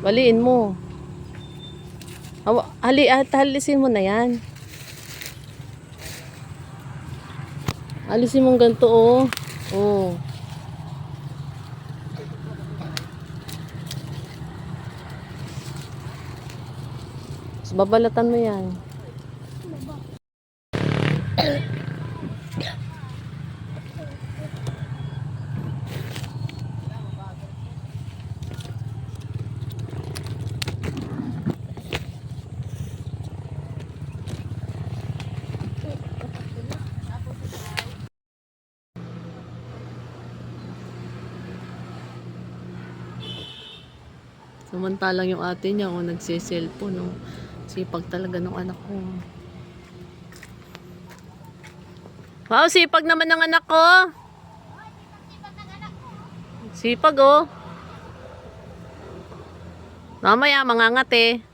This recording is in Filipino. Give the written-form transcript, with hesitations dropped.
Baliin mo. Halisin mo na yan. Alisin mo ganito, oh. Oh. Tapos babalatan mo yan. Samantalang yung ate niya kung nagsiselfon, no? Sipag talaga ng anak ko. Wow, sipag naman ng anak ko. Sipag, oh. Mamaya, mangangat eh.